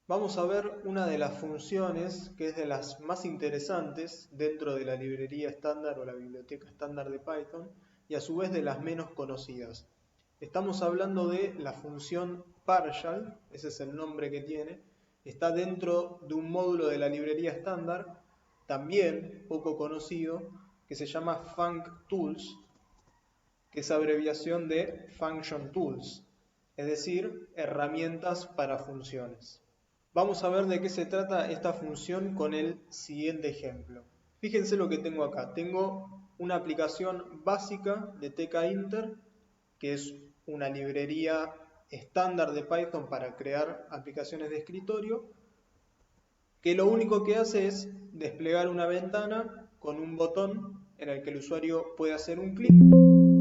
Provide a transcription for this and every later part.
Vamos a ver una de las funciones que es de las más interesantes dentro de la librería estándar o la biblioteca estándar de Python y a su vez de las menos conocidas. Estamos hablando de la función partial, ese es el nombre que tiene, está dentro de un módulo de la librería estándar, también poco conocido, que se llama functools, que es abreviación de function tools, es decir, herramientas para funciones. Vamos a ver de qué se trata esta función con el siguiente ejemplo. Fíjense lo que tengo acá. Tengo una aplicación básica de tkinter, que es una librería estándar de Python para crear aplicaciones de escritorio, que lo único que hace es desplegar una ventana con un botón en el que el usuario puede hacer un clic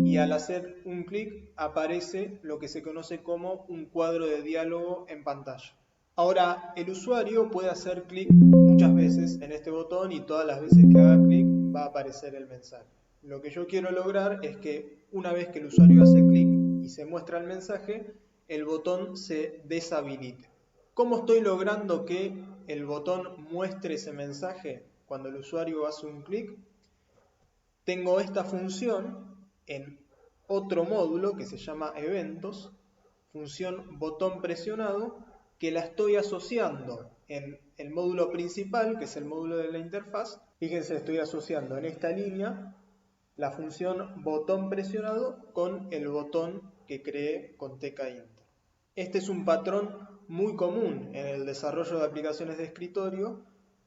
y al hacer un clic aparece lo que se conoce como un cuadro de diálogo en pantalla. Ahora, el usuario puede hacer clic muchas veces en este botón y todas las veces que haga clic va a aparecer el mensaje. Lo que yo quiero lograr es que una vez que el usuario hace clic y se muestra el mensaje, el botón se deshabilite. ¿Cómo estoy logrando que el botón muestre ese mensaje cuando el usuario hace un clic? Tengo esta función en otro módulo que se llama eventos, función botón presionado, que la estoy asociando en el módulo principal, que es el módulo de la interfaz. Fíjense, estoy asociando en esta línea la función botón presionado con el botón que creé con tkinter. Este es un patrón muy común en el desarrollo de aplicaciones de escritorio,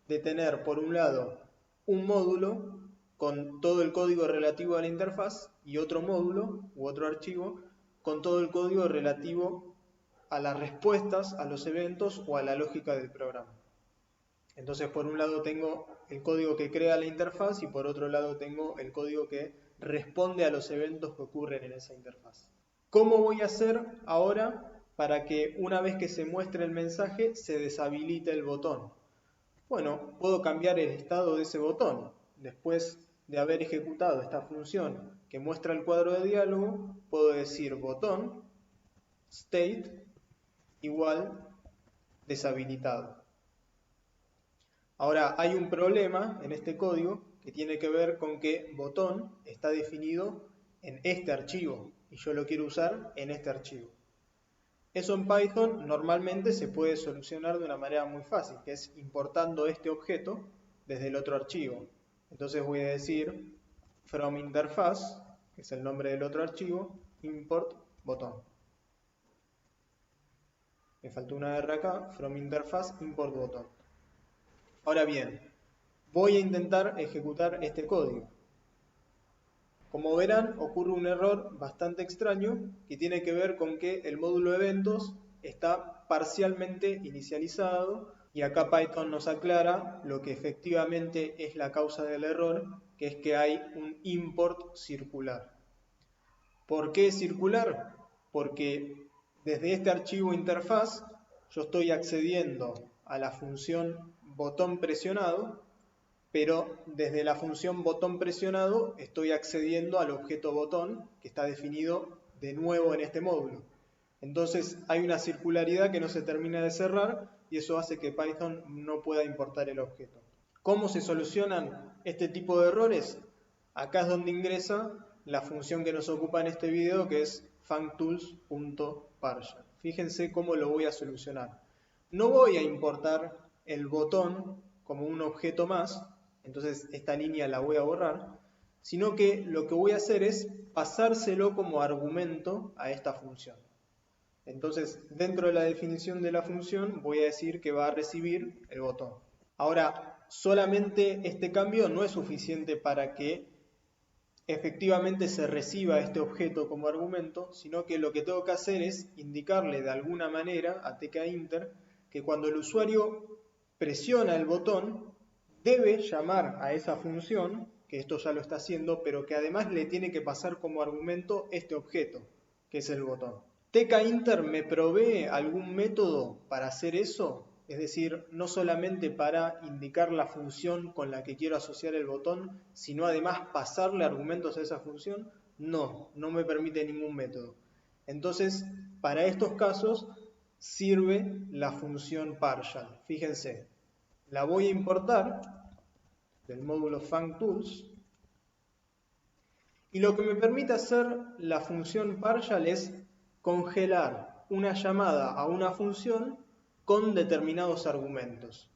de tener por un lado un módulo con todo el código relativo a la interfaz y otro módulo u otro archivo con todo el código relativo a las respuestas, a los eventos o a la lógica del programa. Entonces, por un lado tengo el código que crea la interfaz y por otro lado tengo el código que responde a los eventos que ocurren en esa interfaz. ¿Cómo voy a hacer ahora para que una vez que se muestre el mensaje se deshabilite el botón? Bueno, puedo cambiar el estado de ese botón. Después de haber ejecutado esta función que muestra el cuadro de diálogo, puedo decir botón state igual deshabilitado. Ahora, hay un problema en este código que tiene que ver con que botón está definido en este archivo y yo lo quiero usar en este archivo. Eso en Python normalmente se puede solucionar de una manera muy fácil, que es importando este objeto desde el otro archivo. Entonces voy a decir from interface, que es el nombre del otro archivo, import botón. Me faltó una R acá, from interface import botón. Ahora bien, voy a intentar ejecutar este código. Como verán, ocurre un error bastante extraño que tiene que ver con que el módulo eventos está parcialmente inicializado y acá Python nos aclara lo que efectivamente es la causa del error, que es que hay un import circular. ¿Por qué circular? Porque desde este archivo interfaz yo estoy accediendo a la función botón presionado, pero desde la función botón presionado estoy accediendo al objeto botón que está definido de nuevo en este módulo. Entonces hay una circularidad que no se termina de cerrar y eso hace que Python no pueda importar el objeto. ¿Cómo se solucionan este tipo de errores? Acá es donde ingresa la función que nos ocupa en este video, que es functools.partial. Fíjense cómo lo voy a solucionar. No voy a importar el botón como un objeto más, entonces esta línea la voy a borrar, sino que lo que voy a hacer es pasárselo como argumento a esta función. Entonces, dentro de la definición de la función voy a decir que va a recibir el botón. Ahora, solamente este cambio no es suficiente para que efectivamente se reciba este objeto como argumento, sino que lo que tengo que hacer es indicarle de alguna manera a tkinter que cuando el usuario presiona el botón, debe llamar a esa función, que esto ya lo está haciendo, pero que además le tiene que pasar como argumento este objeto, que es el botón. tkinter me provee algún método para hacer eso, es decir, no solamente para indicar la función con la que quiero asociar el botón, sino además pasarle argumentos a esa función. No me permite ningún método. Entonces, para estos casos, sirve la función partial. Fíjense, la voy a importar del módulo functools y lo que me permite hacer la función partial es congelar una llamada a una función con determinados argumentos.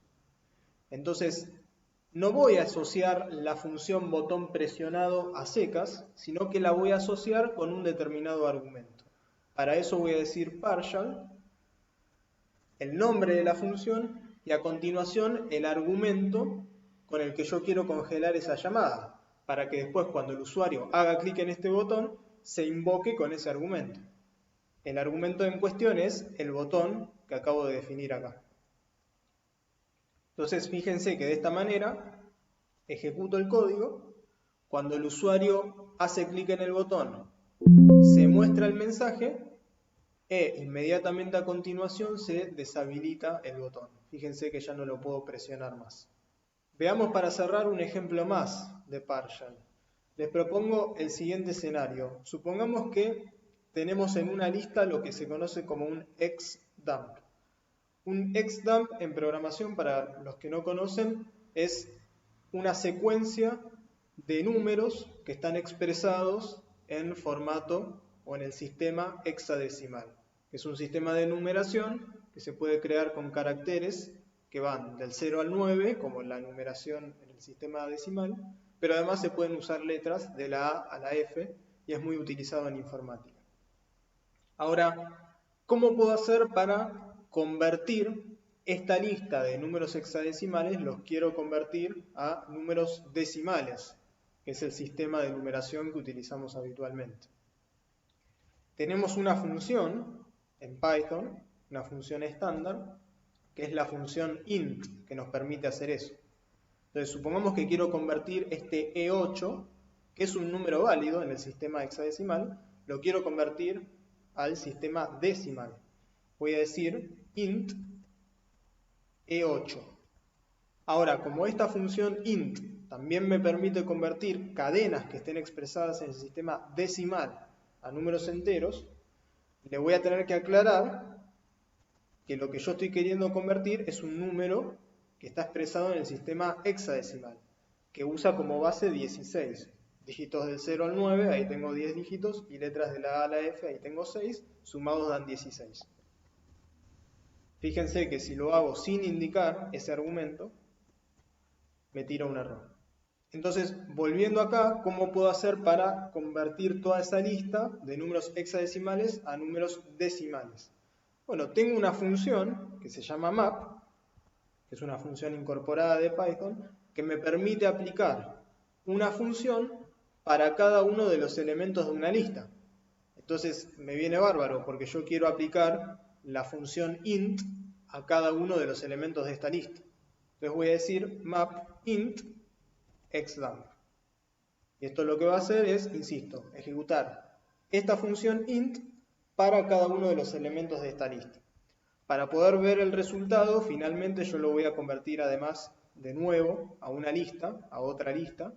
Entonces, no voy a asociar la función botón presionado a secas, sino que la voy a asociar con un determinado argumento. Para eso voy a decir partial, el nombre de la función y a continuación el argumento con el que yo quiero congelar esa llamada, para que después cuando el usuario haga clic en este botón, se invoque con ese argumento. El argumento en cuestión es el botón que acabo de definir acá. Entonces fíjense que de esta manera ejecuto el código, cuando el usuario hace clic en el botón, se muestra el mensaje e inmediatamente a continuación se deshabilita el botón. Fíjense que ya no lo puedo presionar más. Veamos para cerrar un ejemplo más de partial. Les propongo el siguiente escenario. Supongamos que tenemos en una lista lo que se conoce como un xdump. Un xdump en programación, para los que no conocen, es una secuencia de números que están expresados en formato o en el sistema hexadecimal. Es un sistema de numeración que se puede crear con caracteres que van del 0 al 9, como la numeración en el sistema decimal, pero además se pueden usar letras de la A a la F y es muy utilizado en informática. Ahora, ¿cómo puedo hacer para convertir esta lista de números hexadecimales? Los quiero convertir a números decimales, que es el sistema de numeración que utilizamos habitualmente. Tenemos una función en Python, una función estándar, que es la función int, que nos permite hacer eso. Entonces, supongamos que quiero convertir este E8, que es un número válido en el sistema hexadecimal, lo quiero convertir al sistema decimal. Voy a decir int E8. Ahora, como esta función int también me permite convertir cadenas que estén expresadas en el sistema decimal a números enteros, le voy a tener que aclarar que lo que yo estoy queriendo convertir es un número que está expresado en el sistema hexadecimal, que usa como base 16. Dígitos del 0 al 9, ahí tengo 10 dígitos, y letras de la A a la F, ahí tengo 6, sumados dan 16. Fíjense que si lo hago sin indicar ese argumento, me tira un error. Entonces, volviendo acá, ¿cómo puedo hacer para convertir toda esa lista de números hexadecimales a números decimales? Bueno, tengo una función que se llama map, que es una función incorporada de Python, que me permite aplicar una función para cada uno de los elementos de una lista. Entonces me viene bárbaro porque yo quiero aplicar la función int a cada uno de los elementos de esta lista. Entonces voy a decir map int xdump. Y esto lo que va a hacer es, insisto, ejecutar esta función int para cada uno de los elementos de esta lista. Para poder ver el resultado, finalmente yo lo voy a convertir además de nuevo a una lista, a otra lista,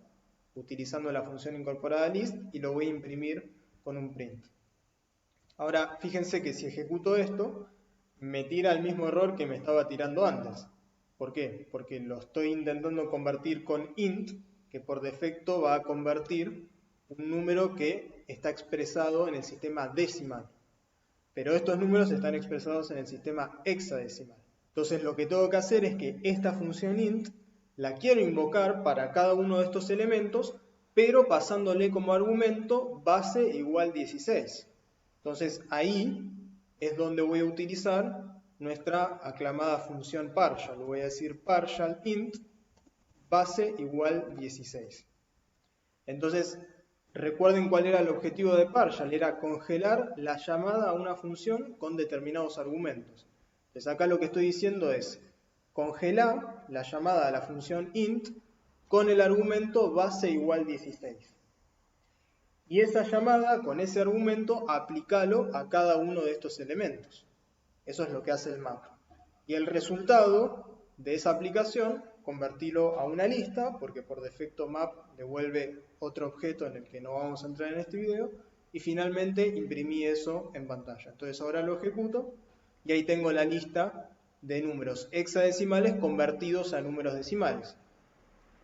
utilizando la función incorporada list, y lo voy a imprimir con un print. Ahora, fíjense que si ejecuto esto, me tira el mismo error que me estaba tirando antes. ¿Por qué? Porque lo estoy intentando convertir con int, que por defecto va a convertir un número que está expresado en el sistema decimal. Pero estos números están expresados en el sistema hexadecimal. Entonces lo que tengo que hacer es que esta función int la quiero invocar para cada uno de estos elementos, pero pasándole como argumento base igual 16. Entonces ahí es donde voy a utilizar nuestra aclamada función partial. Voy a decir partial int base igual 16. Entonces, recuerden cuál era el objetivo de partial, era congelar la llamada a una función con determinados argumentos. Entonces acá lo que estoy diciendo es, congelar la llamada a la función int con el argumento base igual 16. Y esa llamada, con ese argumento, aplícalo a cada uno de estos elementos. Eso es lo que hace el map. Y el resultado de esa aplicación, convertirlo a una lista, porque por defecto map devuelve otro objeto en el que no vamos a entrar en este video, y finalmente imprimí eso en pantalla. Entonces ahora lo ejecuto, y ahí tengo la lista de números hexadecimales convertidos a números decimales.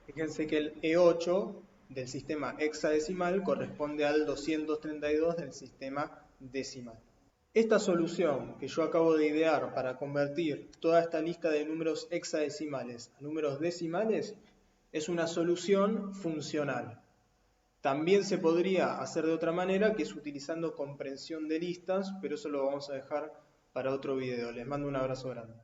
Fíjense que el E8 del sistema hexadecimal corresponde al 232 del sistema decimal. Esta solución que yo acabo de idear para convertir toda esta lista de números hexadecimales a números decimales es una solución funcional. También se podría hacer de otra manera, que es utilizando comprensión de listas, pero eso lo vamos a dejar para otro video. Les mando un abrazo grande.